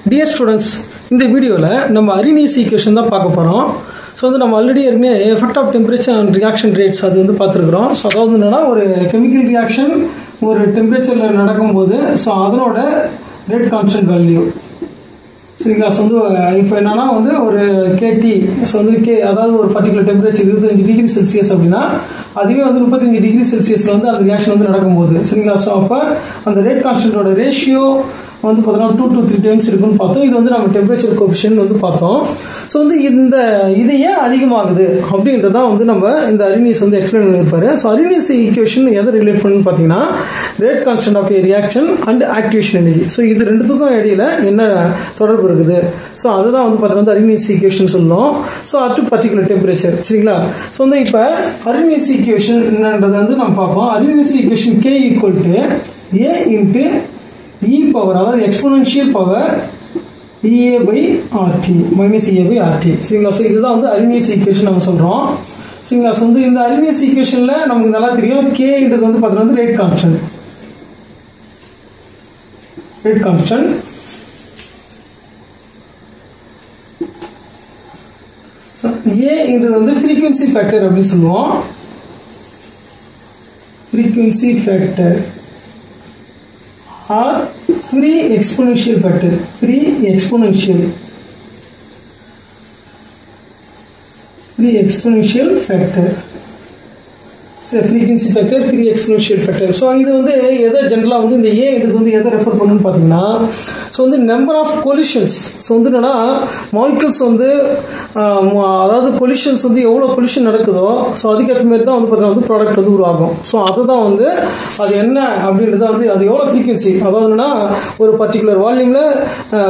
Dear students, இந்த வீடியோல நம்ம Arrhenius equation தான் பார்க்க போறோம். ஸோ வந்து நம்ம ஆல்ரெடி ஏற்கனவே effect of temperature and reaction rates அது வந்து பார்த்துருக்குறோம். ஸோ அதாவது என்னன்னா ஒரு கெமிக்கல் ரியாக்ஷன் ஒரு டெம்பரேச்சரில் நடக்கும்போது ஸோ அதனோட ரேட் கான்ஸ்டன்ட் வேல்யூ சரிங்களா. ஸோ வந்து இப்போ என்னன்னா வந்து ஒரு கேடி ஸோ வந்து அதாவது ஒரு பர்டிகுலர் டெம்பரேச்சர் 25 டிகிரி செல்சியஸ் அப்படின்னா அதுவே வந்து 35 டிகிரி செல்சியஸில் வந்து அந்த ரியாக்ஷன் வந்து நடக்கும்போது சரிங்களா. ஸோ அப்போ அந்த ரேட் கான்ஸ்டன்டோட ரேஷியோ வந்து பார்த்தோம்னா 2 to 3 டைம்ஸ் இருக்குன்னு பார்த்தோம். இது வந்து நம்ம டெம்பரேச்சர் கோஎஃபிஷியன்ட் வந்து பார்த்தோம். ஸோ வந்து இது ஏன் அதிகமாகுது அப்படின்றதான் வந்து நம்ம இந்த Arrhenius வந்து எக்ஸ்பிளைன் பண்ணியிருப்பாரு. ஸோ Arrhenius ஈக்குவேஷன் எதை ரிலேட் பண்ணுன்னு பார்த்தீங்கன்னா rate constant of a reaction and activation energy. So இது ரெண்டுத்துக்கும் இடையில என்ன தொடர்பு இருக்குது. ஸோ அதுதான் வந்து பார்த்தீங்கன்னா Arrhenius ஈக்குவேஷன் சொல்லணும். ஸோ அட் பர்டிகுலர் டெம்பரேச்சர் சரிங்களா. ஸோ வந்து இப்போ Arrhenius ஈக்குவேஷன் என்னன்றது வந்து நம்ம பார்ப்போம். Arrhenius equation K equal to A into E power அதாவது exponential power EA by RT minus EA by RT சரிங்களா. ஸோ இதுதான் வந்து Arrhenius ஈக்குவேஷன் நம்ம சொல்றோம் சரிங்களா. ஸோ வந்து இந்த Arrhenius ஈக்குவேஷன்ல நமக்கு நல்லா தெரியும் Kன்றது வந்து பார்த்தீங்கன்னா ரேட் கான்ஸ்டன்ட் ஸோ Aன்றது வந்து ஃப்ரீக்வன்சி ஃபேக்டர் அப்படின்னு சொல்லுவோம். Frequency factor or free exponential factor frequency factor free exponential factor. So இது வந்து எதை ஜென்ரலாக வந்து இந்த ஏ இது வந்து எதை ரெஃபர் பண்ணுன்னு பார்த்தீங்கன்னா ஸோ வந்து நம்பர் ஆஃப் கொலிஷன்ஸ் ஸோ வந்து என்னன்னா மாலிகுல்ஸ் வந்து அதாவது கொலிஷன்ஸ் வந்து எவ்வளோ கொலிஷன் நடக்குதோ ஸோ அதுக்கேற்ற மாதிரி தான் வந்து பார்த்தீங்கன்னா வந்து ப்ராடக்ட் வந்து உருவாகும். ஸோ அதுதான் வந்து அது என்ன அப்படின்றத வந்து அது எவ்வளோ ஃப்ரீக்வன்சி அதாவது என்னன்னா ஒரு பர்டிகுலர் வால்யூமில்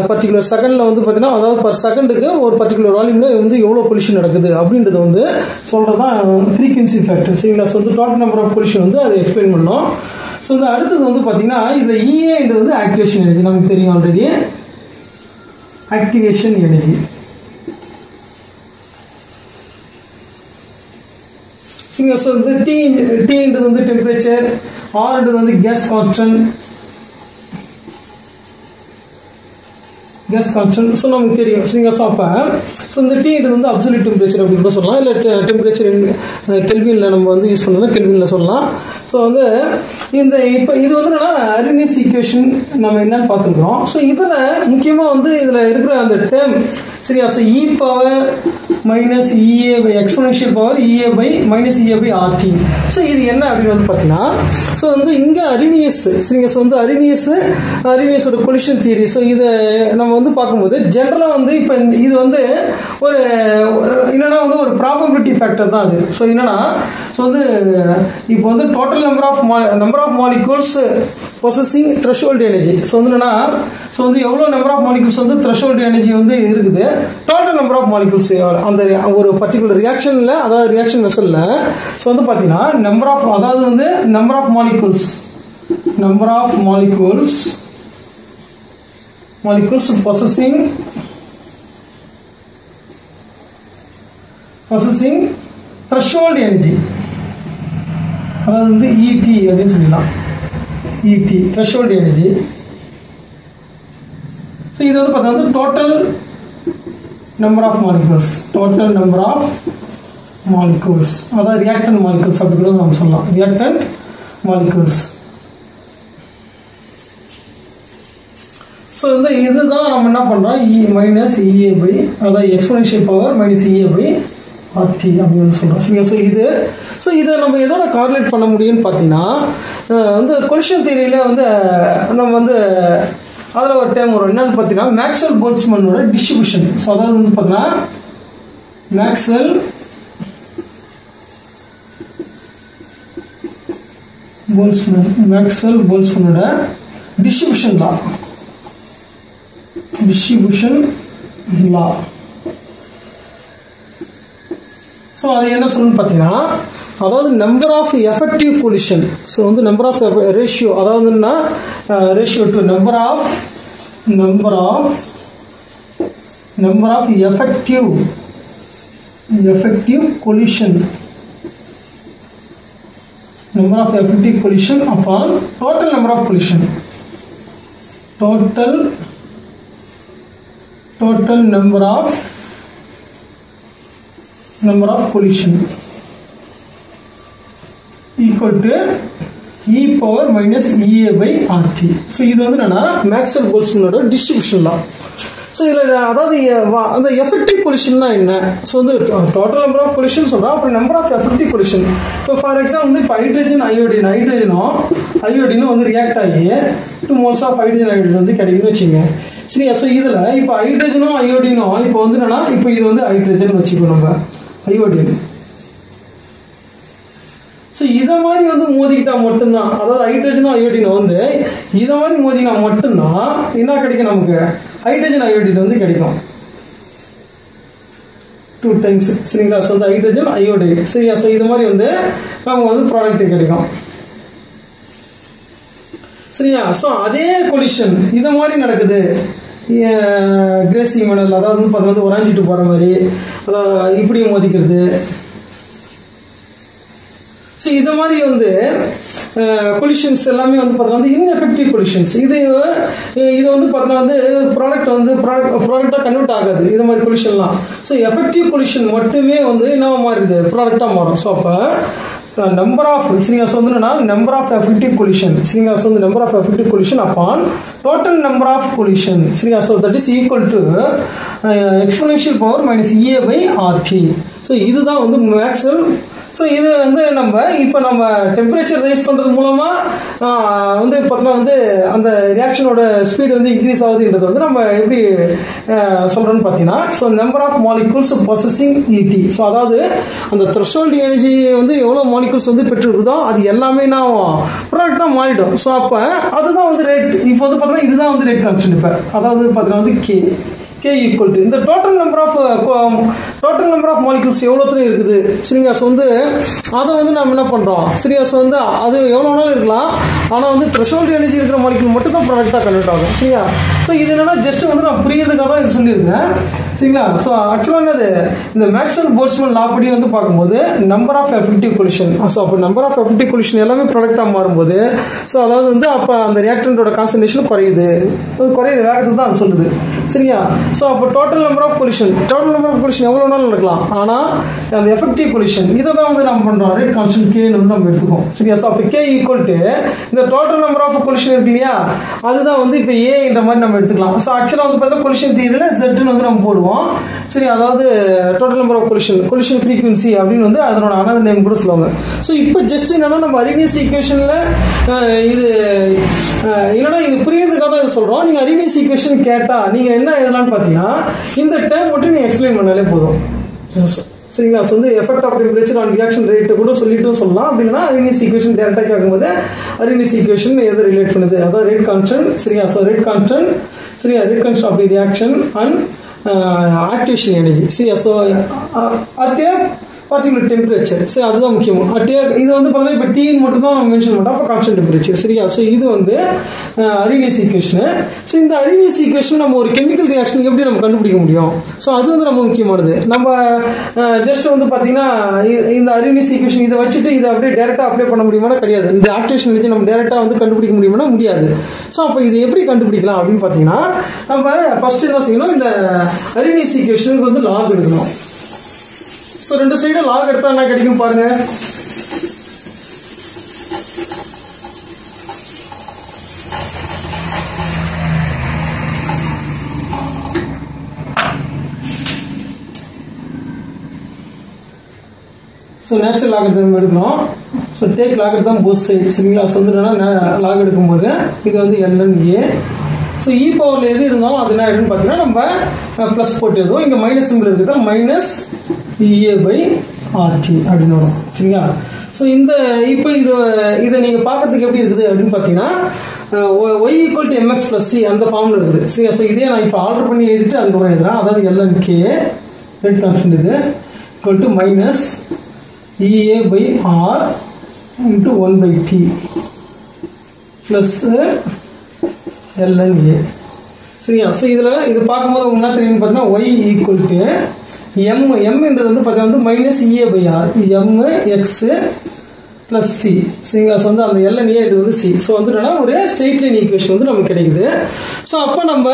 பர்டிகுலர் செகண்டில் வந்து பார்த்தீங்கன்னா அதாவது பர் செகண்டுக்கு ஒரு பர்டிகுலர் வால்யூமில் வந்து எவ்வளோ கொலிஷன் நடக்குது அப்படின்றது வந்து சொல்கிறதான் ஃப்ரீக்வன்சி ஃபேக்டர் சரிங்களா. ஸோ வந்து டோட்டல் நம்பர் ஆஃப் கொலிஷன் வந்து அதை எக்ஸ்பிளைன் பண்ணோம். ஸோ இந்த அடுத்தது வந்து பார்த்தீங்கன்னா இதில் EAன்றது வந்து ஆக்டிவேஷன் எனர்ஜி நமக்கு தெரியும் ஆல்ரெடி. ஆக்டிவேஷன் எனர்ஜி ஸோ வந்து Tன்றது வந்து டெம்பரேச்சர், Rன்றது வந்து கேஸ் கான்ஸ்டன்ட் ஸோ நமக்கு தெரியும் சரிங்களா. ஸோ அப்போ ஸோ இந்த Tன்றது வந்து அப்சல்யூட் டெம்பரேச்சர் அப்படின்னு கூட சொல்லலாம். இல்லை டெம்பரேச்சர் கெல்வினில் நம்ம வந்து யூஸ் பண்ணலாம் கெல்வினில் சொல்லலாம். ஸோ வந்து இப்போ இது வந்து என்னன்னா Arrhenius ஈக்குவேஷன் நம்ம என்னன்னு பார்த்துருக்கோம். ஸோ இதில் முக்கியமாக வந்து இதில் இருக்கிற அந்த டேர்ம் சரியா. So E power minus EA by exponential power EA by minus EA by RT. So இது என்ன அப்படின்னு வந்து பார்த்தீங்கன்னா ஸோ வந்து இங்கே Arrhenius சரிங்க. ஸோ வந்து Arrhenius கொலிஷன் தியரி. ஸோ இதை நம்ம வந்து பார்க்கும்போது ஜென்ரலாக வந்து இப்போ இது வந்து ஒரு என்னன்னா வந்து ஒரு ப்ராபபிலிட்டி ஃபேக்டர் தான் அது. ஸோ என்னன்னா ஸோ வந்து இப்போ வந்து total number of molecules possessing threshold energy. So வந்து என்னன்னா ஸோ வந்து எவ்வளோ நம்பர் ஆஃப் மாலிகூல்ஸ் வந்து த்ரெஷோல்டு எனர்ஜி வந்து இருக்குது டோட்டல் நம்பர் ஆஃப் மாலிகூல்ஸ் அந்த ஒரு பர்டிகுலர் ரியாக்ஷன்ல அதாவது ரியாக்ஷன் வெசல்ல ஸோ வந்து பார்த்தீங்கன்னா number of molecules possessing threshold energy அதாவது வந்து ET அப்படின்னு சொல்லலாம். ET threshold energy. ஸோ இது வந்து பார்த்தீங்கன்னா டோட்டல் நம்பர் ஆஃப் மாலிகூல்ஸ் அதாவது ரியாக்டன்ட் மாலிகூல்ஸ் அப்படி கூட நம்ம சொல்லலாம். Reactant molecules. ஸோ இதுதான் நம்ம என்ன பண்றோம் மைனஸ் EA பை அதாவது exponential power minus EA by RT அப்படின்னு சொல்றோம். ஸோ இதை நம்ம எதோட கார்லேட் பண்ண முடியும்னு பார்த்தீங்கன்னா வந்து கொலிஷன் தியரியில வந்து நம்ம வந்து அதில் ஒரு டைம் வரும் என்னன்னு பார்த்தீங்கன்னா மேக்ஸ்வெல் போல்ட்ஸ்மேனோட டிஸ்ட்ரிபியூஷன். ஸோ அதாவது வந்து பார்த்தீங்கன்னா மேக்ஸ்வெல் போல்ட்ஸ்மேனோட டிஸ்ட்ரிபியூஷன் லா. ஸோ அது என்ன சொல்லணும்னு பார்த்தீங்கன்னா அதாவது number of effective collision. So வந்து நம்பர் ஆஃப் ரேஷியோ அதாவது என்னன்னா ratio to number of effective collision number of effective collision upon total number of collision. Total total number of collision equal to e power minus ea by rt. So இது வந்து என்னன்னா Maxwell போல்ட்ஸ்மேனோட distribution law. So இதில் அதாவது அந்த effective கொலிஷன்னா என்ன? So வந்து total number of collision சொல்கிறோம், அப்புறம் நம்பர் ஆஃப் எஃபெக்டிவ் கொலிஷன். இப்போ ஃபார் எக்ஸாம்பிள் வந்து இப்போ ஹைட்ரஜனும் ஐயோடினும் வந்து ரியாக்ட் ஆகி 2 moles ஆஃப் ஹைட்ரஜன் ஐயோடின் வந்து கிடைக்குதுன்னு வச்சுங்க. சரியா? ஸோ இதில் இப்போ ஹைட்ரஜனும் ஐயோடினும் இப்போ வந்து என்னன்னா இப்போ இது வந்து ஹைட்ரஜன் வச்சுக்கோ நம்ம அயோடின். ஸோ இதை மாதிரி வந்து மோதிக்கிட்டா மட்டும்தான், அதாவது ஹைட்ரஜனும் அயோடினும் வந்து இதை மாதிரி மோதினா மட்டும்தான் என்ன கிடைக்கும், நமக்கு ஹைட்ரஜன் அயோடின் வந்து கிடைக்கும் 2 times. சரிங்களா? ஸோ அந்த ஹைட்ரஜன் அயோடைடு. சரியா? ஸோ இது மாதிரி வந்து நமக்கு வந்து ப்ராடக்ட் கிடைக்கும். சரியா? ஸோ அதே கொலிஷன் இதை மாதிரி நடக்குது கிரேசி மெடல், அதாவது வந்து பார்த்தீங்கன்னா உறைஞ்சிட்டு போகிற மாதிரி, அதாவது இப்படி மோதிக்கிறது. ஸோ இது மாதிரி வந்து கொலிஷன்ஸ் எல்லாமே வந்து பார்த்தீங்கன்னா இன்எஃபெக்டிவ் கொலிஷன்ஸ். இது வந்து பார்த்தீங்கன்னா வந்து ப்ராடக்டாக கன்வெர்ட் ஆகாது இது மாதிரி கொலிஷன்லாம். ஸோ எஃபெக்டிவ் கொலிஷன் மட்டுமே வந்து என்ன மாறுது, ப்ராடக்டாக மாறும். ஸோ அப்போ number of number of effective collision, number of effective collision upon total number of collision. So that is equal to exponential power minus ea by rt. So இதுதான் வந்து Maxwell. So இது வந்து இப்போ நம்ம டெம்பரேச்சர் ரைஸ் பண்ணுறது மூலமாக வந்து பார்த்தோன்னா வந்து அந்த ரியாக்ஷனோட ஸ்பீடு வந்து இன்க்ரீஸ் ஆகுதுன்றது வந்து நம்ம எப்படி சொல்கிறோன்னு பார்த்தீங்கன்னா, so number of molecules processing இடி. ஸோ அதாவது அந்த த்ரெஷோல்ட் எனர்ஜி வந்து எவ்வளோ மாலிகூல்ஸ் வந்து பெற்றிருக்குதோ அது எல்லாமே நான் ப்ராடக்டாக மாறிடும். ஸோ அப்போ அதுதான் வந்து ரேட். இப்போ வந்து பார்த்தீங்கன்னா இதுதான் வந்து ரேட் கான்ஸ்டன்ட். இப்போ அதாவது பார்த்தீங்கன்னா வந்து K equal to இந்த டோட்டல் நம்பர் ஆஃப் மாலிகூல்ஸ் எவ்வளோத்துல இருக்குது. சரிங்களா? ஸோ வந்து அதை வந்து நம்ம என்ன பண்ணுறோம், சரியா? ஸோ வந்து அது எவ்வளோ வேணாலும் இருக்கலாம், ஆனால் வந்து த்ரெஷோல்ட் எனர்ஜி இருக்கிற மாலிகூல் மட்டும் தான் ப்ராடக்டாக கன்வெர்ட் ஆகும். சரியா? ஸோ இது என்னன்னா ஜஸ்ட் வந்து நான் புரியறதுக்காக தான் இது சொல்லியிருக்கேன். சரிங்களா? ஸோ ஆக்சுவலாக என்னது, இந்த மேக்ஸ்வெல் போல்ட்ஸ்மேன் லா படி வந்து பார்க்கும்போது number of effective collision, so அப்போ நம்பர் ஆஃப் எஃபெக்டிவ் கொலிஷன் எல்லாமே ப்ராடக்டாக மாறும்போது ஸோ அதாவது வந்து அப்போ அந்த ரியாக்டன்டோட கான்சன்ட்ரேஷன் குறையுது, குறையிற வேகத்துக்கு தான் அது சொல்லுது. சரியா? ஸோ அப்போ டோட்டல் நம்பர் ஆஃப் கொலிஷன் எவ்வளோ நாளும் நடக்கலாம், ஆனால் அந்த எஃபெக்டிவ் கொலிஷன் இதை தான் வந்து நம்ம பண்ணுறோம் ரேட் கான்ஸ்டன்ட் கே வந்து நம்ம எடுத்துக்கோம். சரியா? ஸோ அப்போ கே ஈக்குவல் டு இந்த டோட்டல் நம்பர் ஆஃப் கொலிஷன் இருக்கு இல்லையா, அதுதான் வந்து இப்போ ஏன்ற மாதிரி நம்ம எடுத்துக்கலாம். ஸோ ஆக்சுவலாக வந்து பார்த்தா கொலிஷன் தியரியில் ஜெட்னு வந்து நம்ம போடுவோம். சரி, அதாவது total number of collision frequency அப்படின்னு வந்து அதனோட அனதர் நேம் கூட சொல்லுவாங்க. ஸோ இப்போ ஜஸ்ட் என்னன்னா நம்ம அரினியஸ் ஈக்குவேஷன்ல இது இல்லைன்னா இது புரியறதுக்காக தான் இது சொல்றோம். நீங்க அரினியஸ் ஈக்குவேஷன் கேட்டா நீங்க என்ன எழுதலாம்னு பாத்தீங்கன்னா இந்த டேர்ம் மட்டும் நீங்க எக்ஸ்பிளைன் பண்ணாலே போதும். சரிங்களா? ஸோ வந்து effect of temperature on reaction rate கூட சொல்லிட்டு சொல்லலாம். அப்படின்னா அரினியஸ் ஈக்குவேஷன் டேரக்டா கேட்கும்போது அரினியஸ் ஈக்குவேஷன் எதை ரிலேட் பண்ணுது, அதாவது ரேட் கான்ஸ்டன்ட். சரியா? ஸோ ரேட் கான்ஸ்டன்ட், சரியா, rate constant of the reaction and activation energy. சரியா? So at a particular temperature. சரி, அதுதான் முக்கியம். இது வந்து பார்த்தீங்கன்னா இப்போ டீ மட்டும் தான் நம்ம மென்ஷன் பண்ணுறோம், அப்போ கான்ஸ்டன்ட் டெம்பரேச்சர். சரியா? ஸோ இது வந்து அரினியஸ் ஈக்குவேஷன். ஸோ இந்த அரினியஸ் ஈக்குவேஷன் நம்ம ஒரு கெமிக்கல் ரியாக்ஷன் எப்படி நம்ம கண்டுபிடிக்க முடியும்? ஸோ அது வந்து ரொம்ப முக்கியமானது. நம்ம ஜஸ்ட் வந்து பார்த்தீங்கன்னா இந்த அரினியஸ் ஈக்குவேஷன் இதை வச்சுட்டு இதை அப்படியே டேரெக்டாக அப்ளை பண்ண முடியுமானா கிடையாது. இந்த ஆக்டிவேஷன் வச்சு நம்ம டேரெக்டாக வந்து கண்டுபிடிக்க முடியுமானா முடியாது. ஸோ அப்போ இது எப்படி கண்டுபிடிக்கலாம் அப்படின்னு பார்த்தீங்கன்னா நம்ம ஃபர்ஸ்ட் என்ன செய்யணும், இந்த அரினியஸ் ஈக்குவேஷனுக்கு வந்து லாக் எடுக்கணும். ஸோ ரெண்டு சைடும் லாக் எடுத்தா என்ன கிடைக்கும் பாருங்க. ஸோ நேச்சுரல் லாக் எடுத்து எடுக்கணும். ஸோ டேக் லாக் எடுத்தா போத் சைடு. சரிங்களா? ஸோ வந்து லாக் எடுக்கும்போது இது வந்து LNA. ஸோ இ பவர்ல எது இருந்தாலும் அது என்ன ஆயிடுன்னு பார்த்தீங்கன்னா நம்ம பிளஸ் போட்டு எழுதுவோம். இங்கே மைனஸ் சிம்பிள் இருக்கிறதா மைனஸ் EA by RT அப்படின்னு வரும். சரிங்களா? ஸோ இந்த இப்போ இதை நீங்கள் பார்க்கறதுக்கு எப்படி இருக்குது அப்படின்னு பார்த்தீங்கன்னா y equal to mx plus c அந்த ஃபார்ம்ல இருக்குது. சரியா? ஸோ இதே நான் இப்போ ஆல்டர் பண்ணி எழுதிட்டு அதுக்கப்புறம் எழுதுறேன். அதாவது LNK ரேட் கான்ஸ்டன்ட் இது equal to minus EA by R into 1 by T plus LNA. சரியா? ஸோ இதில் இது பார்க்கும்போது என்ன தெரியும் பார்த்தீங்கன்னா y equal to m என்றது வந்து பார்த்தீங்கன்னா minus EA by R, m x plus C. சரிங்களா? ஸோ வந்து அந்த எல்என்ஏ இது வந்து சி. ஸோ வந்து என்னன்னா ஒரு ஸ்ட்ரெயிட் லைன் ஈக்குவேஷன் வந்து நமக்கு கிடைக்குது. ஸோ அப்போ நம்ம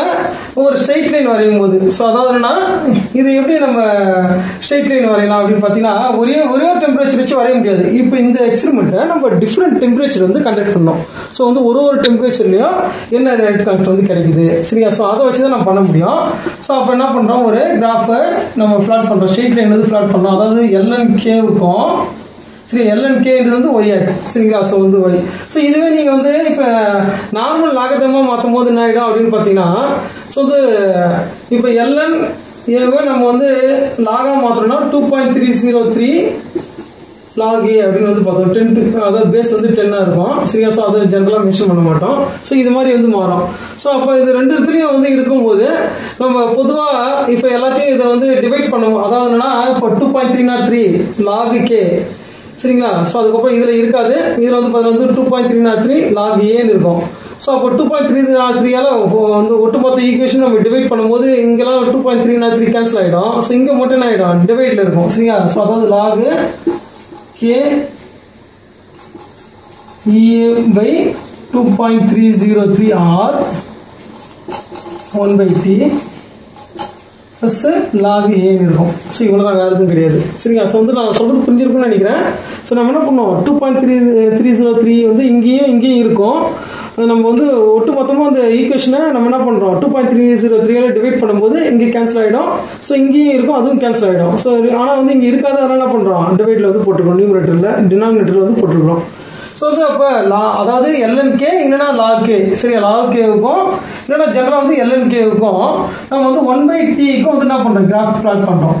ஒரு ஸ்ட்ரெயிட் லைன் வரையும் போது ஸோ அதாவது என்னன்னா இது எப்படி நம்ம ஸ்ட்ரெயிட் லைன் வரையலாம் அப்படின்னு பார்த்தீங்கன்னா ஒரே ஒரு டெம்பரேச்சர் வச்சு வரைய முடியாது. இப்போ இந்த எக்ஸ்பெரிமெண்ட்டை நம்ம டிஃப்ரெண்ட் டெம்பரேச்சர் வந்து கண்டக்ட் பண்ணோம். ஸோ வந்து ஒரு டெம்பரேச்சர்லையும் என்ன ரேட் கனெக்ட் வந்து கிடைக்குது. சரியா? ஸோ அதை வச்சு தான் நம்ம பண்ண முடியும். ஸோ அப்போ என்ன பண்ணுறோம், ஒரு கிராஃபை நம்ம பிளாட் பண்ணுறோம், ஸ்ட்ரெயிட் லைன் வந்து பிளாட் பண்ணோம். அதாவது எல்என்கேவுக்கும் சரி எல்என்கேன்றது வந்து ஒய் ஆக்ஸ். சரிங்களா? ஸோ வந்து ஒய். ஸோ இதுவே நீங்கள் வந்து இப்போ நார்மல் லாகதமாக மாற்றும் போது என்ன ஆகிடும் அப்படின்னு பார்த்தீங்கன்னா ஸோ வந்து இப்போ எல்என் ஏவை நம்ம வந்து லாகா மாற்றோம்னா 2.303 லாக் ஏ அப்படின்னு வந்து பார்த்தோம். 10 அதாவது பேஸ் வந்து 10 இருக்கும். சரியா? ஸோ அதை ஜென்ரலாக மென்ஷன் பண்ண மாட்டோம். ஸோ இது மாதிரி வந்து மாறும். ஸோ அப்போ இது ரெண்டு இடத்துலையும் வந்து இருக்கும்போது நம்ம பொதுவாக இப்போ எல்லாத்தையும் இதை வந்து டிவைட் பண்ணுவோம். அதாவது என்னன்னா இப்போ 2.303 லாக் கே. சரிங்களா? ஸோ அதுக்கப்புறம் இதில் இருக்காது. இதில் வந்து பார்த்தீங்கன்னா 2.303 லாக் ஏன்னு இருக்கும். ஸோ அப்போ 2.303 வந்து ஒட்டுமொத்த ஈக்குவேஷன் நம்ம டிவைட் பண்ணும்போது இங்கெல்லாம் 2.303 கேன்சல் ஆகிடும். ஸோ இங்கே மட்டும் என்ன ஆகிடும், டிவைட்ல இருக்கும். சரிங்களா? ஸோ அதாவது log K EA by 2.303 R 1/t plus log ஏன்னு இருக்கும். ஸோ இவ்வளோதான், வேறு எதுவும் கிடையாது. சரிங்களா? ஸோ வந்து நான் சொல்கிறது புரிஞ்சிருக்குன்னு நினைக்கிறேன். ஸோ நம்ம என்ன பண்ணுவோம், 2.303 வந்து இங்கேயும் இருக்கும். நம்ம வந்து ஒட்டு மொத்தமாக அந்த ஈக்குவேஷனை நம்ம என்ன பண்ணுறோம், 2.303 டிவைட் பண்ணும்போது இங்கே கேன்சல் ஆகிடும். ஸோ இங்கேயும் இருக்கும், அதுவும் கேன்சல் ஆகிடும். ஸோ ஆனால் வந்து இங்கே இருக்காது, அதனால் என்ன பண்ணுறோம், டிவைடில் வந்து போட்டுருக்கோம், நியூமரேட்டரில் டினாமினேட்டரில் வந்து போட்டுருக்கோம். ஸோ வந்து அப்போ அதாவது எல்என்கே இல்லைன்னா லாக் கே. சரியா? லாக் கேவுக்கும் இல்லைன்னா ஜென்ரலாக வந்து எல்என்கேவுக்கும் நம்ம வந்து 1/tக்கும் வந்து என்ன பண்ணுறோம், கிராஃப் பிளாட் பண்ணுறோம்.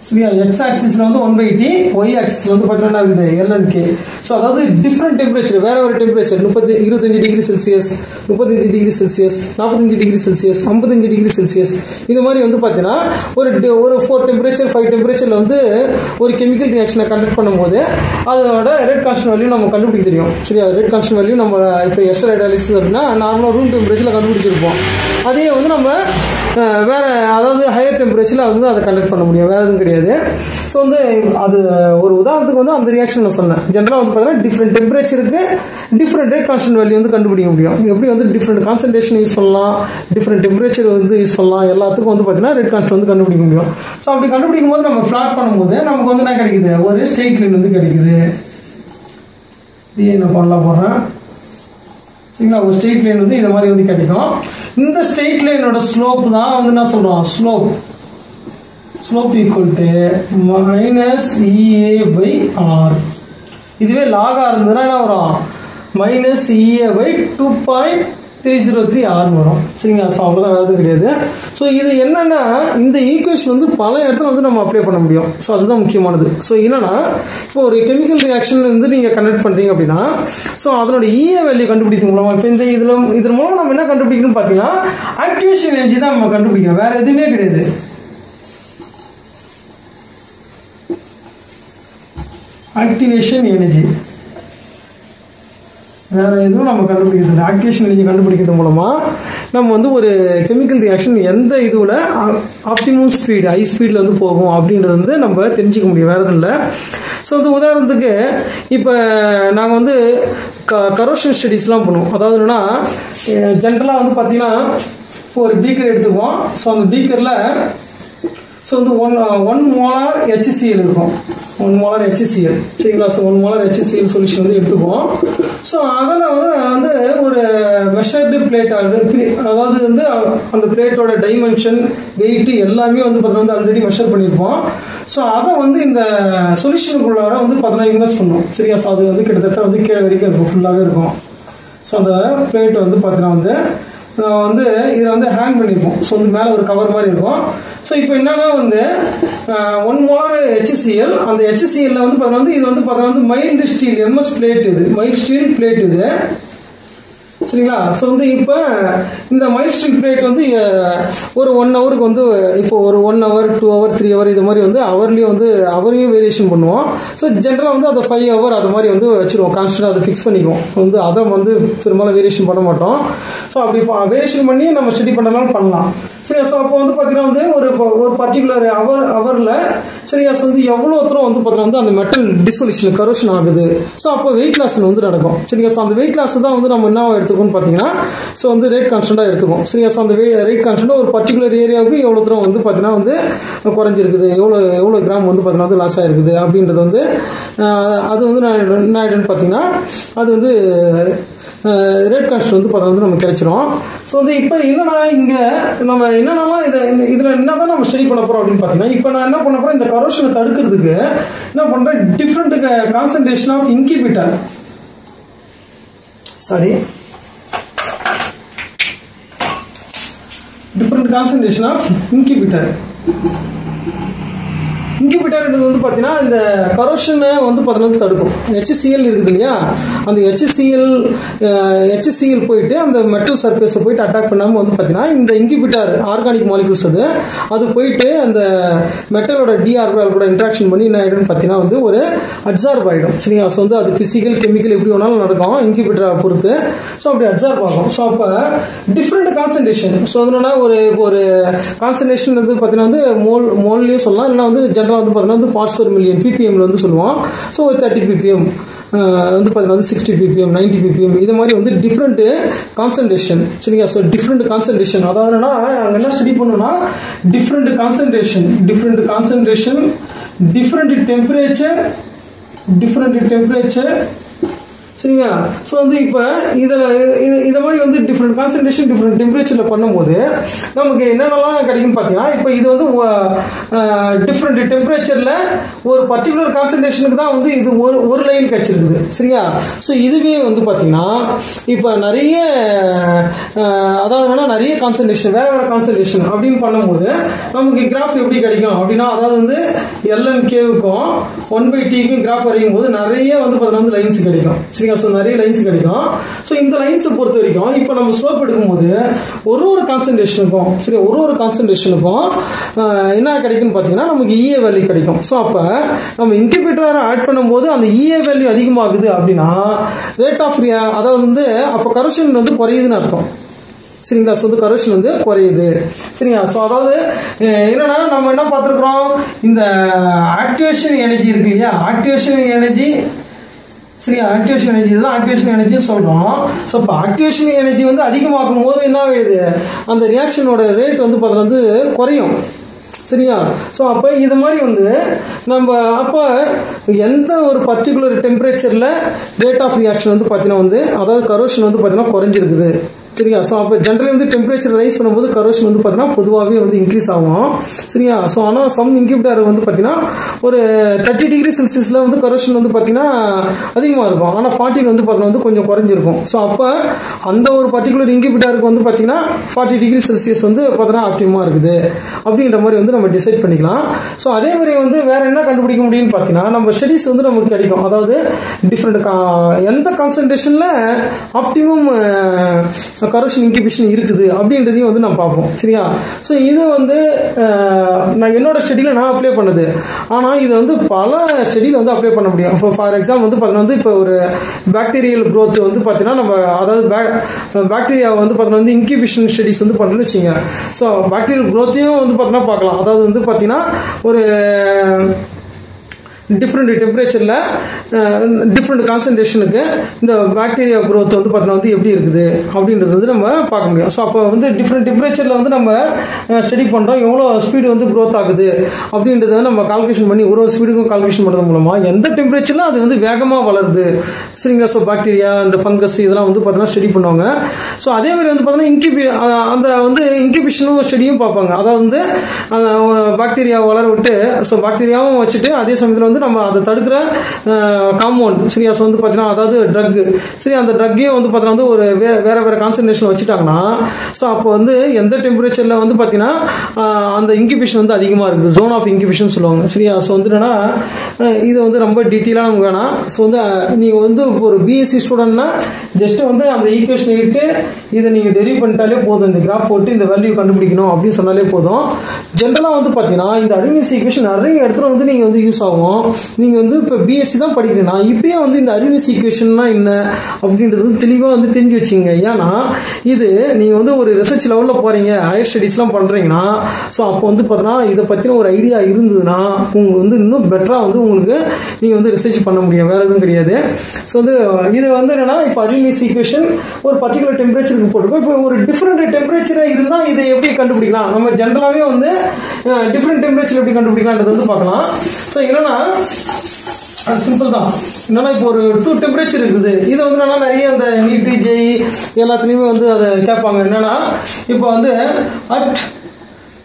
சரியா? எக்ஸ் ஆக்சிஸ்ல வந்து 1/t, ஒய் ஆக்சிஸ்ல வந்து பார்த்தீங்கன்னா இருக்குது எல்என்கே. ஸோ அதாவது டிஃப்ரெண்ட் டெம்பரேச்சர், வேற ஒரு temperature 25 degree Celsius, 35 degree Celsius, 45 degree Celsius, 55 degree Celsius, இது மாதிரி வந்து பார்த்தீங்கன்னா ஒரு 4 டெம்பரேச்சர் 5 டெம்பரேச்சர்ல வந்து ஒரு கெமிக்கல் ரியாக்ஷனை கண்டக்ட் பண்ணும்போது அதோட ரேட் கான்ஸ்டன்ட் வேல்யூ நம்ம கண்டுபிடிக்க தெரியும். சரியா? ரேட் கான்ஸ்டன்ட் வேல்யூ நம்ம இப்போ எஸ்டர் அனாலிசிஸ் அப்படின்னா நார்மலாக ரூம் டெம்பரேச்சர்ல கண்டுபிடிச்சிருப்போம். அதே வந்து நம்ம வேற அதாவது ஹையர் டெம்பரேச்சர்ல வந்து அதை கண்டக்ட் பண்ண முடியும், வேற எதுவும் கிடையாது. ஸோ வந்து அது ஒரு உதாரணத்துக்கு வந்து அந்த ரியாக்ஷன் நான் சொன்னேன். ஜென்ரலாக வந்து பார்த்தீங்கன்னா டிஃப்ரெண்ட் டெம்பரேச்சருக்கு டிஃப்ரெண்ட் ரேட் கான்ஸ்டன்ட் வேல்யூ வந்து கண்டுபிடிக்க முடியும். எப்படி வந்து டிஃப்ரெண்ட் கான்சன்ட்ரேஷன் யூஸ் பண்ணலாம், டிஃப்ரெண்ட் டெம்பரேச்சர் வந்து யூஸ் பண்ணலாம், எல்லாத்துக்கும் வந்து பார்த்தீங்கன்னா ரேட் கான்ஸ்டன்ட் வந்து கண்டுபிடிக்க முடியும். ஸோ அப்படி கண்டுபிடிக்கும் போது நம்ம பிளாட் பண்ணும்போது நமக்கு வந்து என்ன கிடைக்குது, ஒரு ஸ்ட்ரெயிட் லைன் வந்து கிடைக்குது. நான் பண்ணலாம் போடுறேன். சரிங்களா? ஒரு ஸ்ட்ரெயிட் லைன் வந்து இந்த மாதிரி வந்து கிடைக்கும். இந்த ஸ்ட்ரெயிட் லைனோட ஸ்லோப் தான் வந்து என்ன சொல்றோம், ஸ்லோப் ஈக்குவல் டு -EA/R. இதுவே லாகா இருந்ததுன்னா என்ன வரும், -EA/2.303 R வரும். சரிங்களா? ஸோ அவ்வளோதான், வேறு எதுவும் கிடையாது. ஸோ இது என்னன்னா இந்த ஈக்குவேஷன் வந்து பல இடத்துல வந்து நம்ம அப்ளை பண்ண முடியும். ஸோ அதுதான் முக்கியமானது. ஸோ என்னன்னா இப்போ ஒரு கெமிக்கல் ரியாக்ஷன் வந்து நீங்கள் கண்டக்ட் பண்ணுறீங்க அப்படின்னா ஸோ அதனோட இஏ வேல்யூ கண்டுபிடிக்க மூலமா இப்போ இதன் மூலம் நம்ம என்ன கண்டுபிடிக்கணும்னு பார்த்தீங்கன்னா ஆக்டிவேஷன் எனர்ஜி தான் நம்ம கண்டுபிடிக்கணும், வேற எதுவுமே கிடையாது. ஆக்டிவேஷன் எனர்ஜி வேற எதுவும் நம்ம கண்டுபிடிக்கிறது. ஆக்டிவேஷன் எனர்ஜி கண்டுபிடிக்கிறது மூலமா நம்ம வந்து ஒரு கெமிக்கல் ரியாக்ஷன் எந்த இதுல ஆப்டிமம் ஸ்பீடு, ஹை ஸ்பீட்ல வந்து போகும் அப்படின்றது வந்து நம்ம தெரிஞ்சுக்க முடியும், வேற எதுவும் இல்லை. ஸோ வந்து உதாரணத்துக்கு இப்போ நாங்கள் வந்து கரோஷன் ஸ்டடீஸ்லாம் பண்ணுவோம். அதாவது என்னன்னா ஜென்ரலாக வந்து பார்த்தீங்கன்னா இப்போ ஒரு பீக்கர் எடுத்துக்குவோம். ஸோ அந்த பீக்கரில் ஸோ வந்து 1 மோலார் HCl இருக்கும், 1 மோலார் HCl. சரிங்களா? ஸோ 1 மோலார் HCl சொல்யூஷன் வந்து எடுத்துக்குவோம். ஸோ அதில் வந்து ஒரு மெஷர்டு பிளேட், அதாவது வந்து அந்த பிளேட்டோட டைமென்ஷன், வெயிட் எல்லாமே வந்து பார்த்தீங்கன்னா ஆல்ரெடி மெஷர் பண்ணியிருப்போம். ஸோ அதை வந்து இந்த சொல்யூஷனுக்குள்ளார வந்து பார்த்தீங்கன்னா இன்வெஸ்ட் பண்ணுவோம். சரியா? ஸோ அது வந்து கிட்டத்தட்ட வந்து கீழே வரைக்கும் இருக்கும், ஃபுல்லாகவே இருக்கும். ஸோ அந்த பிளேட் வந்து பார்த்தீங்கன்னா வந்து இதில் வந்து ஹேங் பண்ணியிருப்போம். ஸோ வந்து மேலே ஒரு கவர் மாதிரி இருக்கும். ஸோ இப்போ என்னன்னா வந்து 1 மோலார் HCl, அந்த HCl வந்து பார்த்தீங்கன்னா இது வந்து பார்த்தீங்கன்னா வந்து மைல்டு ஸ்டீல் MS பிளேட், இது மைல்டு ஸ்டீல் பிளேட் இது. சரிங்களா? ஸோ வந்து இப்போ இந்த மைல்டு ஸ்டீல் பிளேட் வந்து ஒரு 1 ஹவருக்கு வந்து இப்போ ஒரு 1 ஹவர் 2 ஹவர் 3 ஹவர் இது மாதிரி வந்து அவரையும் வேரியேஷன் பண்ணுவோம். ஸோ ஜென்ரலாக வந்து அதை 5 ஹவர் அது மாதிரி வந்து வச்சிருவோம், கான்ஸ்டன்ட் அதை ஃபிக்ஸ் பண்ணிக்குவோம். வந்து அதை வந்து பெரும்பாலும் வேரியேஷன் பண்ண மாட்டோம். ஸோ அப்படி வேரியேஷன் பண்ணி நம்ம ஸ்டடி பண்ணலாம். சரியா. ஸோ அப்போ வந்து பார்த்தீங்கன்னா வந்து ஒரு பர்டிகுலர் ஹவரில் சரியா வந்து எவ்வளோ தூரம் வந்து பார்த்தீங்கன்னா வந்து அந்த மெட்டல் டிசொல்யூஷன் கரோஷன் ஆகுது. ஸோ அப்போ வெயிட் லாஸ் வந்து நடக்கும் சரியா. ஸோ அந்த வெயிட் லாஸ் தான் வந்து நம்ம என்ன எடுத்துக்கோன்னு பார்த்தீங்கன்னா ஸோ வந்து ரேட் கான்ஸ்டன்டாக எடுத்துக்கும் சரியா. ஸோ அந்த ரேட் கான்ஸ்டன்டாக ஒரு பர்டிகுலர் ஏரியாவுக்கு எவ்வளோ தூரம் வந்து பார்த்தீங்கன்னா வந்து குறைஞ்சிருக்குது, எவ்வளோ கிராம் வந்து பார்த்தீங்கன்னா வந்து லாஸ் ஆகிருக்குது அப்படின்றது வந்து அது வந்து என்ன ஆகிடுன்னு பார்த்தீங்கன்னா அது வந்து ரேட் காஸ்ட் வந்து வந்து நமக்கு கிடைச்சிரும். ஸோ வந்து இப்போ என்னன்னா இங்கே நம்ம என்னென்னலாம் இதில் என்ன தான் நம்ம ஸ்டடி பண்ண போகிறோம் அப்படின்னு பார்த்தீங்கன்னா இப்போ நான் என்ன பண்ண போகிறேன், இந்த கரோஷனை தடுக்கிறதுக்கு என்ன பண்ணுறேன், different concentration of inhibitor different concentration of inhibitor வந்து பார்த்தீங்கன்னா இந்த கரோஷனை வந்து பார்த்தீங்கன்னா தடுக்கும். HCl இருக்குது இல்லையா, அந்த HCl போயிட்டு அந்த மெட்டல் சர்ஃபேஸை போயிட்டு அட்டாக் பண்ணாமல் வந்து பார்த்தீங்கன்னா இந்த இன்கிபிட்டர் ஆர்கானிக் மாலிகுல்ஸ் அது போயிட்டு அந்த மெட்டலோட டிஆர்பிஎல் கூட இன்ட்ராக்ஷன் பண்ணி என்ன ஆகிடும்னு பார்த்தீங்கன்னா வந்து ஒரு அப்சார்ப் ஆகிடும் சரிங்களா. ஸோ வந்து அது பிசிக்கல் கெமிக்கல் எப்படி வேணாலும் நடக்கும் இன்கிபிட்டரை பொறுத்து. ஸோ அப்படி அப்சார்ப் ஆகும். ஸோ அப்போ டிஃப்ரெண்ட் கான்சன்ட்ரேஷன் ஸோ என்னன்னா ஒரு கான்சன்ட்ரேஷன் வந்து பார்த்தீங்கன்னா வந்து மோல்லையும் சொல்லலாம், இல்லைன்னா வந்து ஜென்ரலாக வந்து பார்த்தீங்கன்னா வந்து பார்ட்ஸ் பெர் மில்லியன் ppmல வந்து சொல்லுவோம். ஸோ ஒரு 30 ppm வந்து பார்த்தீங்கன்னா வந்து 60 ppm 90 ppm இது மாதிரி வந்து டிஃப்ரெண்ட் கான்சன்ட்ரேஷன் சரிங்களா. ஸோ டிஃப்ரெண்ட் கான்சன்ட்ரேஷன் அதாவது என்னன்னா அங்கே என்ன ஸ்டடி பண்ணணும்னா டிஃப்ரெண்ட் கான்சன்ட்ரேஷன் டிஃப்ரெண்ட் டெம்பரேச்சர் சரிங்களா. ஸோ வந்து இப்போ இதை மாதிரி வந்து டிஃப்ரெண்ட் கான்சன்ட்ரேஷன் டிஃப்ரெண்ட் டெம்பரேச்சரில் பண்ணும்போது நமக்கு என்னென்னலாம் கிடைக்குன்னு பார்த்தீங்கன்னா இப்போ இது வந்து டிஃப்ரெண்ட் டெம்பரேச்சரில் ஒரு பர்டிகுலர் கான்சன்ட்ரேஷனுக்கு தான் வந்து இது ஒரு லைன் கிடைச்சிருக்குது சரிங்களா. ஸோ இதுவே வந்து பார்த்தீங்கன்னா இப்போ நிறைய அதாவது என்னன்னா நிறைய கான்சன்ட்ரேஷன் வேற கான்சன்ட்ரேஷன் அப்படின்னு பண்ணும்போது நமக்கு கிராஃப் எப்படி கிடைக்கும் அப்படின்னா அதாவது வந்து LNKவுக்கும் 1/Tக்கும் கிராஃப் வரையும் போது நிறைய வந்து பார்த்தீங்கன்னா வந்து லைன்ஸ் கிடைக்கும் சரிங்களா. ஸோ நிறைய லைன்ஸ் கிடைக்கும். ஸோ இந்த லைன்ஸை பொறுத்த வரைக்கும் இப்போ நம்ம ஸ்லோப் எடுக்கும்போது ஒரு கான்சன்ட்ரேஷனுக்கும் சரி ஒரு கான்சன்ட்ரேஷனுக்கும் என்ன கிடைக்குன்னு பார்த்தீங்கன்னா நமக்கு EA வேல்யூ கிடைக்கும். ஸோ அப்போ நம்ம இன்கிபிட்டரை ஆட் பண்ணும்போது அந்த EA வேல்யூ அதிகமாகுது அப்படின்னா ரேட் ஆஃப் அதாவது வந்து அப்போ கரோஷன் வந்து குறையுதுன்னு அர்த்தம் சரிங்களா. ஸோ வந்து கரோஷன் வந்து குறையுது சரிங்களா. ஸோ அதாவது என்னன்னா நம்ம என்ன பார்த்துருக்குறோம், இந்த ஆக்டிவேஷன் எனர்ஜி இருக்கு இல்லையா, ஆக்டிவேஷன் எனர்ஜி தான் ஆக்டிவேஷன் எனர்ஜி சொல்றோம். ஸோ இப்போ ஆக்டிவேஷன் எனர்ஜி வந்து அதிகமாகும் போது என்ன ஆகுது, அந்த ரியாக்ஷனோட ரேட் வந்து பார்த்தீங்கன்னா வந்து குறையும் சரியா. ஸோ அப்போ இது மாதிரி வந்து நம்ம அப்போ எந்த ஒரு பர்டிகுலர் டெம்பரேச்சரில் ரேட் ஆஃப் ரியாக்ஷன் வந்து பார்த்தீங்கன்னா வந்து அதாவது கரோஷன் வந்து பார்த்தீங்கன்னா குறைஞ்சிருக்குது சரியா. ஸோ அப்போ ஜென்ரலி வந்து டெம்பரேச்சர் ரைஸ் பண்ணும்போது கரோஷன் வந்து பார்த்தீங்கன்னா பொதுவாகவே வந்து இன்க்ரீஸ் ஆகும் சரியா. ஸோ ஆனால் சம் இன்கிபிட்டர் வந்து பார்த்தீங்கன்னா ஒரு 30 டிகிரி செல்சியஸில் வந்து கரோஷன் வந்து பார்த்தீங்கன்னா அதிகமாக இருக்கும், ஆனால் 40 வந்து பார்த்தீங்கன்னா வந்து கொஞ்சம் குறைஞ்சிருக்கும். ஸோ அப்போ அந்த ஒரு பர்டிகுலர் இன்கிபிட்டருக்கு வந்து பார்த்தீங்கன்னா 40 டிகிரி செல்சியஸ் வந்து பார்த்தீங்கன்னா ஆப்டிமாக இருக்குது அப்படின்ற மாதிரி வந்து நம்ம டிசைட் பண்ணிக்கலாம். ஸோ அதே மாதிரி வந்து வேற என்ன கண்டுபிடிக்க முடியும்னு பார்த்தீங்கன்னா நம்ம ஸ்டடிஸ் வந்து நமக்கு கிடைக்கும், அதாவது டிஃப்ரெண்ட் எந்த கான்சன்ட்ரேஷனில் ஆப்டிமம் கரோஷன் இன்கிபிஷன் இருக்குது அப்படின்றதையும் வந்து நான் பார்ப்போம் சரியா. ஸோ இது வந்து நான் என்னோட ஸ்டடியில் நான் அப்ளை பண்ணது, ஆனால் இது வந்து பல ஸ்டடியில் வந்து அப்ளை பண்ண முடியும். இப்போ ஃபார் எக்ஸாம்பிள் வந்து பார்த்தீங்கன்னா வந்து இப்போ ஒரு பாக்டீரியல் க்ரோத் வந்து பார்த்தீங்கன்னா நம்ம அதாவது பாக்டீரியா வந்து பார்த்தீங்கன்னா வந்து இன்கிபிஷன் ஸ்டடிஸ் வந்து பண்ணணும்னு வச்சுங்க. ஸோ பாக்டீரியல் க்ரோத்தையும் வந்து பார்த்தீங்கன்னா பார்க்கலாம். அதாவது வந்து பார்த்தீங்கன்னா ஒரு டிஃப்ரெண்ட் டெம்பரேச்சரில் டிஃப்ரெண்ட் கான்சன்ட்ரேஷனுக்கு இந்த பாக்டீரியா க்ரோத் வந்து பார்த்தீங்கன்னா வந்து எப்படி இருக்குது அப்படின்றது வந்து நம்ம பார்க்க முடியும். ஸோ அப்போ வந்து டிஃப்ரெண்ட் டெம்பரேச்சரில் வந்து நம்ம ஸ்டடி பண்ணுறோம், எவ்வளோ ஸ்பீடு வந்து க்ரோத் ஆகுது அப்படின்றத நம்ம கால்குலேஷன் பண்ணி ஒரு ஸ்பீடுக்கும் கால்குலேஷன் பண்ணுறது மூலமாக எந்த டெம்பரேச்சரில் அது வந்து வேகமாக வளருது சரிங்களா. ஸோ பாக்டீரியா இந்த ஃபங்கஸ் இதெல்லாம் வந்து பார்த்தீங்கன்னா ஸ்டடி பண்ணுவாங்க. ஸோ அதே மாதிரி வந்து பார்த்தீங்கன்னா அந்த வந்து இன்கிபிஷனும் ஸ்டடியும் பார்ப்பாங்க. அதாவது வந்து பாக்டீரியா வளர விட்டு ஸோ பாக்டீரியாவும் வச்சுட்டு அதே சமயத்தில் வந்து நம்ம அதை தடுக்கிற காம்பவுண்ட் சரியா. ஸோ வந்து பார்த்தீங்கன்னா அதாவது ட்ரக் சரி, அந்த ட்ரக்கையும் வந்து பார்த்தீங்கன்னா வந்து ஒரு வேற கான்சன்ட்ரேஷன் வச்சுட்டாங்கன்னா ஸோ அப்போ வந்து எந்த டெம்பரேச்சரில் வந்து பார்த்தீங்கன்னா அந்த இன்கிபிஷன் வந்து அதிகமாக இருக்குது, ஜோன் ஆஃப் இன்கிபிஷன் சொல்லுவாங்க சரியா. ஸோ வந்து என்னன்னா இது வந்து ரொம்ப டீட்டெயிலாக நமக்கு வேணாம். ஸோ வந்து நீங்கள் வந்து ஒரு பிஎஸ்சி ஸ்டூடெண்ட்னா ஜஸ்ட் வந்து அந்த ஈக்குவேஷன் இட்டு இதை நீங்கள் டெரிவ் பண்ணிட்டாலே போதும், இந்த கிராஃப் போட்டு இந்த வேல்யூ கண்டுபிடிக்கணும் அப்படின்னு சொன்னாலே போதும். ஜென்ரலாக வந்து பார்த்தீங்கன்னா இந்த அரிமியஸ் ஈக்குவேஷன் நிறைய இடத்துல வந்து நீங்கள் வந்து யூஸ் ஆகும். நீங்கள் வந்து இப்போ பிஎஸ்சி தான் படிக்கிறீங்கன்னா இப்பயே வந்து இந்த அரினியஸ் ஈக்குவேஷன்னா என்ன அப்படின்றது தெளிவாக வந்து தெரிஞ்சு வச்சுங்க. ஏன்னா இது நீங்கள் வந்து ஒரு ரிசர்ச் லெவலில் போகிறீங்க, ஹையர் ஸ்டடீஸ்லாம் பண்ணுறீங்கன்னா, ஸோ அப்போ வந்து பார்த்தீங்கன்னா இதை பற்றின ஒரு ஐடியா இருந்ததுன்னா உங்களுக்கு வந்து இன்னும் பெட்டராக வந்து உங்களுக்கு நீங்கள் வந்து ரிசர்ச் பண்ண முடியும், வேறு எதுவும் கிடையாது. ஸோ வந்து இது வந்து என்னன்னா இப்போ அரினியஸ் ஈக்குவேஷன் ஒரு பர்டிகுலர் டெம்பரேச்சருக்கு போட்டிருக்கோம். இப்போ ஒரு டிஃப்ரெண்ட் டெம்பரேச்சராக இருந்தால் இதை எப்படி கண்டுபிடிக்கலாம், நம்ம ஜென்ரலாகவே வந்து டிஃப்ரெண்ட் டெம்பரேச்சர் எப்படி கண்டுபிடிக்கலாம்ன்றது வந்து பார்க்கலாம். ஸோ என்னன்னா அது சிம்பிள் தான். என்னன்னா இப்போ ஒரு 2 டெம்பரேச்சர் இருக்குது. இது வந்து என்னன்னா நிறைய அந்த நீட்டு ஜெய் எல்லாத்துலேயுமே வந்து அதை கேட்பாங்க. என்னன்னா இப்போ வந்து அட்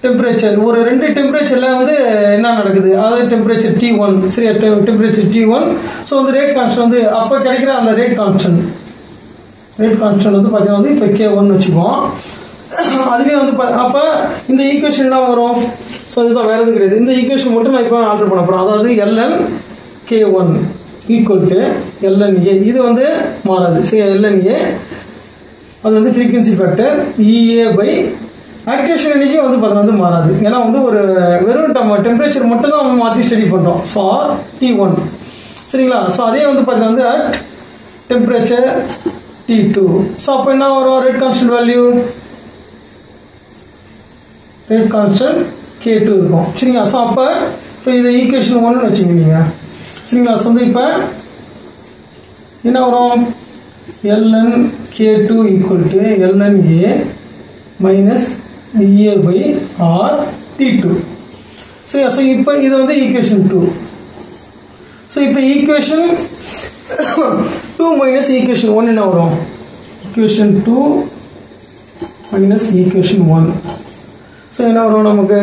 டெம்பரேச்சர் ஒரு 2 டெம்பரேச்சர்ல வந்து என்ன நடக்குது, அதாவது டெம்பரேச்சர் T1 சரி, டெம்பரேச்சர் T1. ஸோ வந்து ரேட் கான்ஸ்டன்ட் வந்து அப்போ கிடைக்கிற அந்த ரேட் கான்ஸ்டன்ட் வந்து பார்த்தீங்கன்னா வந்து இப்போ K1 வச்சுக்குவோம். அதுவே வந்து அப்போ இந்த ஈக்குவேஷன் என்ன வரும், ஸோ இதுதான் வேறு எதுவும் கிடையாது. இந்த ஈக்குவேஷன் மட்டும் நான் இப்போ ஆல்டர் பண்ண போகிறேன். அதாவது ln K1 equal to ln A. இது வந்து மாறாது. சரி, ln A அது வந்து frequency factor EA by activation energy வந்து பார்த்தீங்கன்னா வந்து மாறாது. ஏன்னா வந்து ஒரு வெறும் டெம்பரேச்சர் மட்டும் தான் நம்ம மாற்றி ஸ்டடி பண்ணுறோம். ஸோ T1 சரிங்களா. ஸோ அதே வந்து பார்த்தீங்கன்னா வந்து அட் டெம்பரேச்சர் T2. ஸோ அப்போ என்ன வரும், rate constant value rate constant K2 இருக்கும் சரிங்களா. ஸோ அப்போ இப்போ இது ஈக்குவேஷன் 1 வச்சுங்க நீங்கள் சரிங்களா. ஸோ வந்து இப்போ என்ன வரும், ln K2 equal to ln A minus EA by R T2 சரியா. ஸோ இப்போ இது வந்து ஈக்குவேஷன் 2. ஸோ இப்போ ஈக்குவேஷன் 2 மைனஸ் ஈக்குவேஷன் 1 என்ன வரும், ஈக்குவேஷன் 2 மைனஸ் ஈக்குவேஷன் 1. ஸோ என்ன வரும் நமக்கு,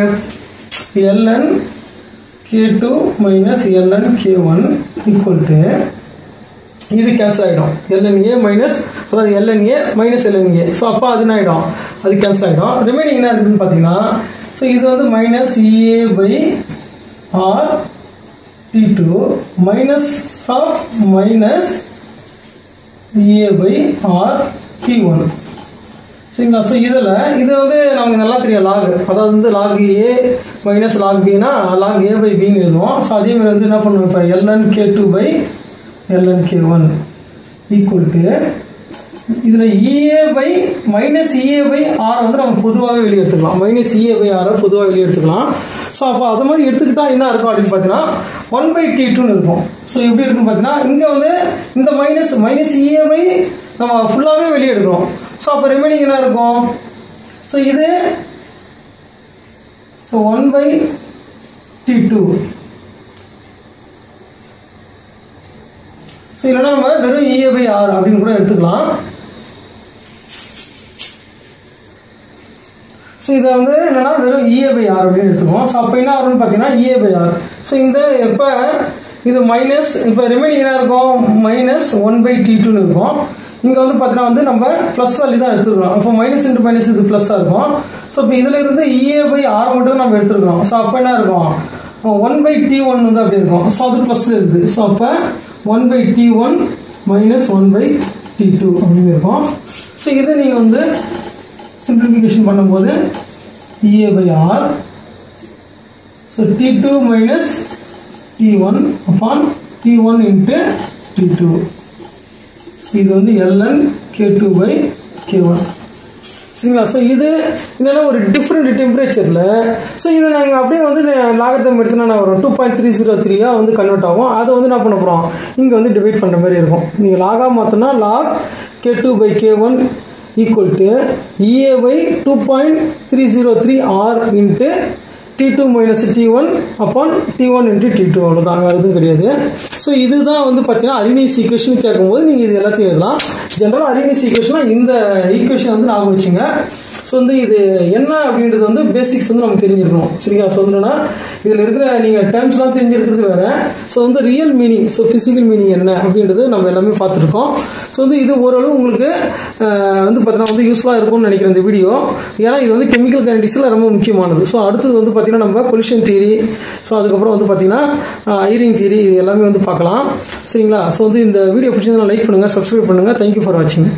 ln K2 minus ln K1 equal to இது கேன்சல் ஆகிடும், ln A மைனஸ் அதாவது ln A minus ln A. So அப்போ அது என்ன ஆகிடும், அது கேன்சல் ஆகிடும். ரிமைனிங் என்ன இருக்குதுன்னு பார்த்தீங்கன்னா, ஸோ இது வந்து minus EA by R T2 minus of minus EA by R T1 சரிங்களா. ஸோ இதில் இது வந்து நமக்கு நல்லா தெரியும் லாக், அதாவது வந்து லாக் A மைனஸ் லாக் Bனா லாக் A பை Bன்னு எழுதுவோம். ஸோ அதே மாதிரி வந்து என்ன பண்ணுவோம், இப்போ ln K2 by ln K1 equal to இதில் EA by minus EA by R வந்து நம்ம பொதுவாகவே வெளியே எடுத்துக்கலாம், மைனஸ் EA பை R பொதுவாக வெளியே எடுத்துக்கலாம். ஸோ அப்போ அது மாதிரி எடுத்துக்கிட்டா என்ன இருக்கும் அப்படின்னு பார்த்தீங்கன்னா 1/T2ன்னு இருக்கும். ஸோ எப்படி இருக்குன்னு பார்த்தீங்கன்னா இங்கே வந்து இந்த மைனஸ் EA பை நம்ம ஃபுல்லாகவே வெளியே எடுக்கிறோம். ஸோ அப்போ ரிமைனிங் என்ன இருக்கும், ஸோ இது ஸோ 1/T2. ஸோ இல்லைன்னா நம்ம வெறும் EA பை R அப்படின்னு கூட எடுத்துக்கலாம். ஸோ இதை வந்து என்னன்னா வெறும் EA பை R அப்படின்னு எடுத்துக்குவோம். ஸோ அப்போ என்ன வரும்னு பார்த்தீங்கன்னா EA பை R. ஸோ இந்த எப்போ இது மைனஸ் இப்போ ரிமைனிங் என்ன இருக்கும், மைனஸ் 1/T2ன்னு இருக்கும். இங்கே வந்து பார்த்தீங்கன்னா வந்து நம்ம ப்ளஸ் வேல்யூ தான் எடுத்துக்கிறோம். அப்போ மைனஸ் இன்ட்டு மைனஸ் இது ப்ளஸ்ஸாக இருக்கும். ஸோ இப்போ இதில் இருந்து EA பை R மட்டும் நம்ம எடுத்துருக்கோம். ஸோ அப்போ என்ன இருக்கும், 1/T1 வந்து அப்படி இருக்கும். ஸோ அது ப்ளஸ் இருக்குது. ஸோ அப்போ 1/T1 மைனஸ் 1/T2 அப்படின்னு இருக்கும். ஸோ இதை நீங்கள் வந்து சிம்பிளிஃபிகேஷன் பண்ணும்போது EA by R, so T2 minus T1 upon T1 into T2. இது வந்து ln K2 பை K1 சரிங்களா. ஸோ இது என்னன்னா ஒரு டிஃப்ரெண்ட் டெம்பரேச்சரில், ஸோ இதை நாங்கள் அப்படியே வந்து லாகரிதம் எடுத்தோன்னா வரும் 2.303 வந்து கன்வெர்ட் ஆகும். அதை வந்து என்ன பண்ண போகிறோம், இங்கே வந்து டிவைட் பண்ணுற மாதிரி இருக்கும். நீங்கள் லாகாக மாற்றினா log K2 by K1 equal to EA by 2.303 R into T2 minus T1 upon T1 into T2 அவ்வளோதான், வேறு எதுவும் கிடையாது. ஸோ இதுதான் வந்து பார்த்தீங்கன்னா அரினியஸ் ஈக்குவேஷன் கேட்கும்போது நீங்கள் இது எல்லாத்தையும் எழுதலாம். ஜென்ரலாக அரினியஸ் ஈக்குவேஷனாக இந்த ஈக்குவேஷன் வந்து ஞாபகம் வச்சுங்க. ஸோ வந்து இது என்ன அப்படின்றது வந்து பேசிக்ஸ் வந்து நமக்கு தெரிஞ்சிருக்கணும் சரிங்களா. ஸோ வந்துன்னா இதில் இருக்கிற நீங்கள் டேர்ம்ஸ்லாம் தெரிஞ்சிருக்கிறது வேறு. ஸோ வந்து real meaning, so physical meaning என்ன அப்படின்றது நம்ம எல்லாமே பார்த்துருக்கோம். ஸோ வந்து இது ஓரளவு உங்களுக்கு வந்து பார்த்தீங்கன்னா வந்து யூஸ்ஃபுல்லாக இருக்கும்னு நினைக்கிறேன் இந்த வீடியோ. ஏன்னா இது வந்து கெமிக்கல் கைனடிக்ஸில் ரொம்ப முக்கியமானது. ஸோ அடுத்தது வந்து பார்த்தீங்கன்னா நம்ம கொலிஷன் தியரி, ஸோ அதுக்கப்புறம் வந்து பார்த்தீங்கன்னா ஐரிங் தியரி, இது எல்லாமே வந்து பார்க்கலாம் சரிங்களா. ஸோ வந்து இந்த வீடியோ பிடிச்சதுன்னா லைக் பண்ணுங்கள், சப்ஸ்கிரைப் பண்ணுங்கள். தேங்க்யூ ஃபார் வாட்சிங்.